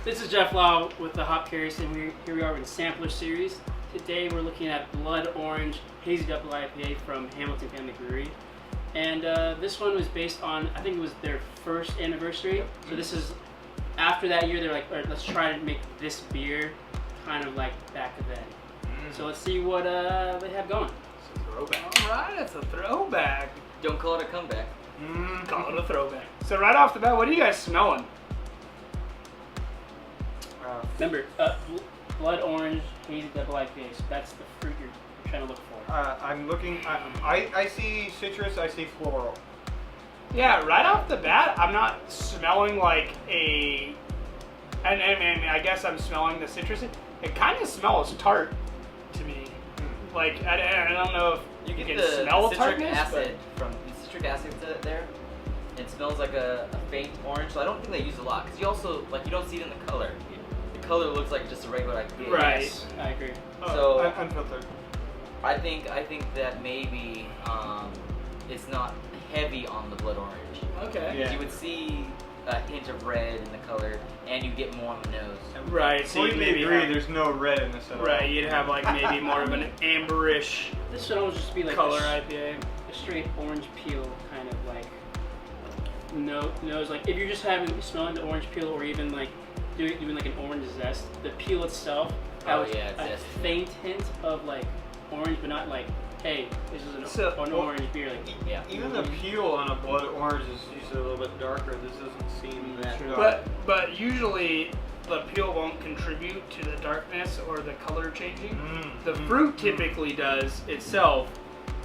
This is Jeff Lau with the HopCurious, and here we are in the Sampler Series. Today we're looking at Blood Orange Hazy Double IPA from Hamilton Family Brewery. And this one was based on, I think it was their first anniversary. So this is, after that year, they're like, all right, let's try to make this beer kind of like back then. So let's see what they have going. It's a throwback. All right, it's a throwback. Don't call it a comeback. Call it a throwback. So right off the bat, what are you guys smelling? Remember, Blood Orange Hazy Double IPA, so that's the fruit you're trying to look for. I'm looking, I see citrus, I see floral. Yeah, right off the bat, I'm not smelling like and I guess I'm smelling the citrus. It kind of smells tart to me. Like, I don't know if You get can the smell citric tartness, acid from the citric acid there. It smells like a faint orange, so I don't think they use a lot. Because you also, like, you don't see it in the color. The color looks like just a regular IPA. Right. Yes, I agree. So Unfiltered. I think that maybe it's not heavy on the blood orange. Okay. Yeah. You would see a hint of red in the color, and you get more on the nose. Right. So you Completely maybe agree, have, there's no red in this at all. right. You'd have like maybe more of an amberish This should almost just be like color a IPA. straight orange peel kind of like nose. Like if you're just smelling the orange peel, or even like doing like an orange zest, the peel itself has it's a zesty. faint hint of like orange, but not like, hey, this is an orange beer. Like, Yeah. Even the peel on a blood orange is usually a little bit darker. This doesn't seem that dark. But usually the peel won't contribute to the darkness or the color changing. The fruit typically does itself.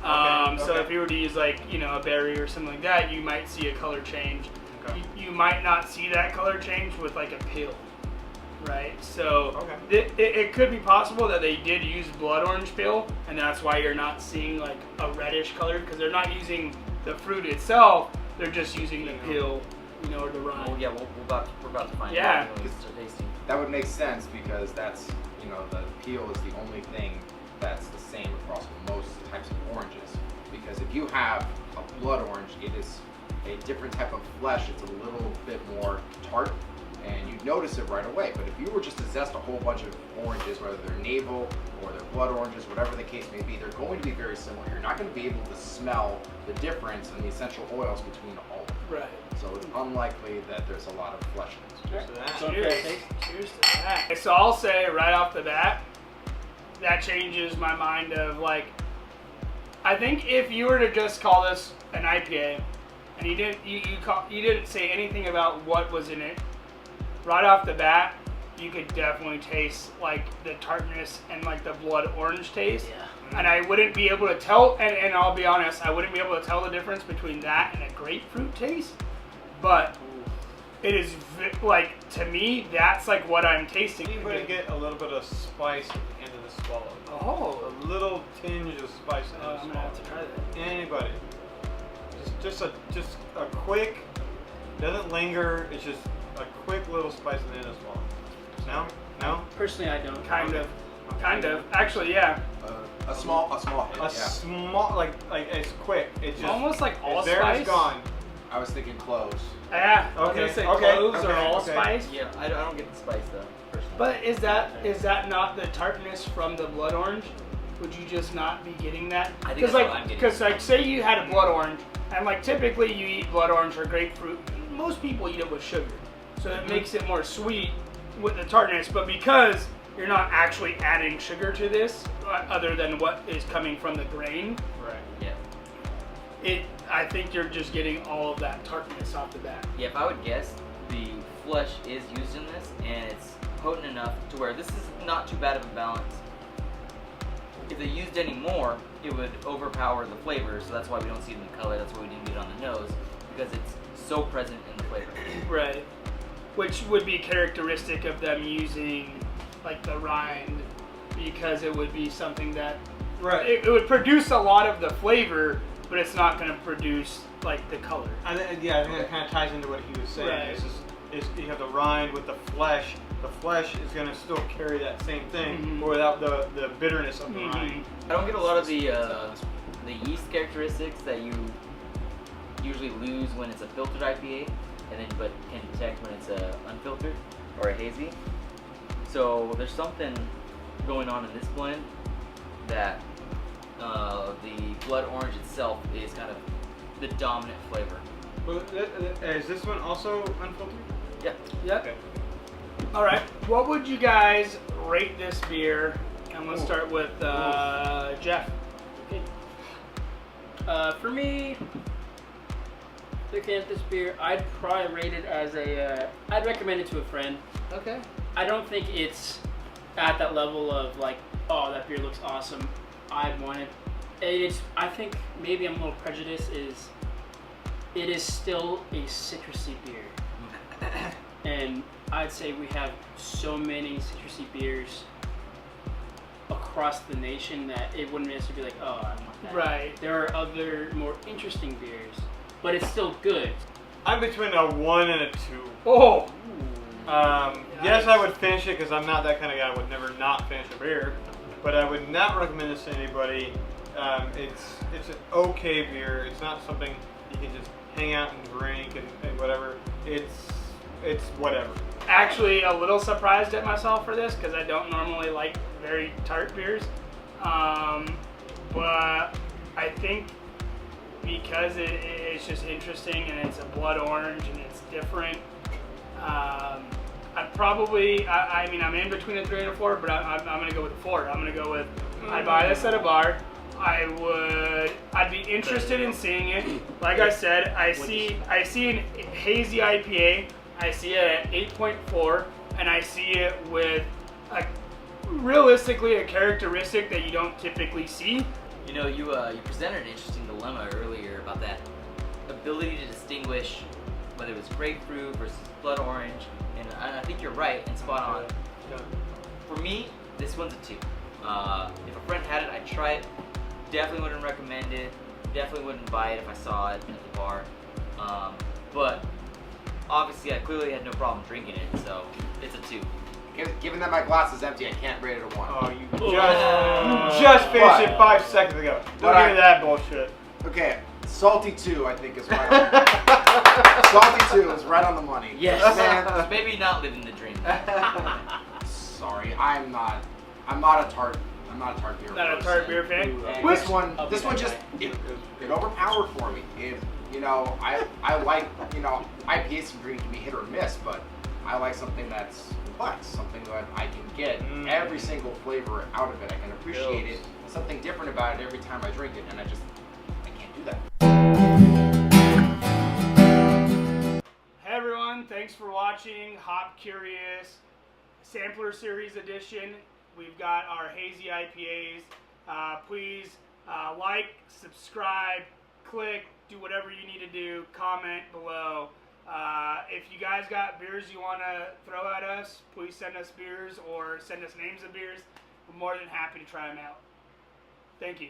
So if you were to use like a berry or something like that, you might see a color change. Okay. You might not see that color change with like a peel, right? So Okay. it could be possible that they did use blood orange peel, and that's why you're not seeing like a reddish color, because they're not using the fruit itself. They're just using the peel, or the rind. Oh yeah, we're about to find Yeah. out when we start tasting. That would make sense because that's, the peel is the only thing that's the same across most types of oranges. Because if you have a blood orange, it is a different type of flesh. It's a little bit more tart, and you'd notice it right away. But if you were just to zest a whole bunch of oranges, whether they're navel or they're blood oranges, whatever the case may be, they're going to be very similar. You're not going to be able to smell the difference in the essential oils between all of them. Right. So it's unlikely that there's a lot of flesh in this. Cheers to that. So Cheers. fair taste. Cheers to that. So I'll say right off the bat, that changes my mind of like, I think if you were to just call this an IPA, and you didn't say anything about what was in it, right off the bat, you could definitely taste like the tartness and like the blood orange taste. Yeah. And I wouldn't be able to tell, and I'll be honest, I wouldn't be able to tell the difference between that and a grapefruit taste. But it is like, to me, that's like what I'm tasting. You're going to get a little bit of spice at the end of the swallow. Oh, A little tinge of spice in the I'm gonna swallow. have to try that. Anybody. Just a quick, doesn't linger, it's just a quick little spice in the end of the swallow. No? Personally, I don't. Kind of. Actually, yeah. A small hit, A yeah. small, like it's quick. It's just Almost like it's there, allspice. it's gone. I was thinking cloves. Yeah. I was Okay, gonna say okay, cloves or okay, allspice. Yeah, I don't get the spice though. Personally. But is that not the tartness from the blood orange? Would you just not be getting that? I think that's what I'm getting. Because like, say you had a blood orange, and like typically you eat blood orange or grapefruit. Most people eat it with sugar, so it makes it more sweet with the tartness. But because you're not actually adding sugar to this, other than what is coming from the grain, Right. Yeah. I think you're just getting all of that tartness off the bat. Yeah, if I would guess, the flesh is used in this, and it's potent enough to where this is not too bad of a balance. If they used any more, it would overpower the flavor, so that's why we don't see it in the color, that's why we didn't get it on the nose, because it's so present in the flavor. Right. Which would be characteristic of them using like the rind, because it would be something that it would produce a lot of the flavor, but it's not going to produce like the color. I think it kind of ties into what he was saying. Right. Is you have the rind with the flesh. The flesh is going to still carry that same thing, Mhm. but without the bitterness of the rind. I don't get a lot of the yeast characteristics that you usually lose when it's a filtered IPA, and then but can detect when it's a unfiltered or a hazy. So there's something going on in this blend that the blood orange itself is kind of the dominant flavor. Well, is this one also unfiltered? Yeah. Yep. Okay. All right. What would you guys rate this beer? And let's start with Jeff. Okay. For me, looking at this beer, I'd probably rate it as I'd recommend it to a friend. Okay. I don't think it's at that level of like, oh, that beer looks awesome, I'd want it. I think maybe I'm a little prejudiced, it is still a citrusy beer. And I'd say we have so many citrusy beers across the nation that it wouldn't necessarily be like, oh, I want that. Right. There are other more interesting beers, but it's still good. I'm between a 1 and a 2. Oh. Yes, I would finish it because I'm not that kind of guy. I would never not finish a beer, but I would not recommend this to anybody. It's an okay beer. It's not something you can just hang out and drink and whatever. It's whatever. Actually, a little surprised at myself for this because I don't normally like very tart beers. But I think because it's just interesting and it's a blood orange and it's different, I'd probably, I mean, I'm in between a 3 and a 4, but I'm going to go with a 4. I'm going to go with, I'd buy this at a bar. I'd be interested in seeing it. Like I said, I see an hazy IPA. I see it at 8.4, and I see it with realistically a characteristic that you don't typically see. You know, you presented an interesting dilemma earlier about that ability to distinguish whether it's grapefruit versus blood orange, and I think you're right and spot on. Yeah. For me, this one's a 2. If a friend had it, I'd try it. Definitely wouldn't recommend it. Definitely wouldn't buy it if I saw it at the bar. But obviously, I clearly had no problem drinking it, so it's a 2. Given that my glass is empty, I can't rate it a 1. Oh, you just finished it 5 seconds ago. Don't give me that bullshit. Okay, salty 2, I think is right on. Salty 2 is right on the money. Yes, man. Maybe not living the dream. Sorry, I'm not a tart beer. Not a person. tart beer fan. And this one just it overpowered for me. I like IPAs can be hit or miss, but I like something that's complex, something that I can get every single flavor out of it. I can appreciate it, something different about it every time I drink it, and I can't do that. Hey everyone, thanks for watching HopCurious Sampler Series Edition. We've got our hazy IPAs. Please like, subscribe, click, do whatever you need to do, comment below. If you guys got beers you want to throw at us, please send us beers or send us names of beers. We're more than happy to try them out. Thank you.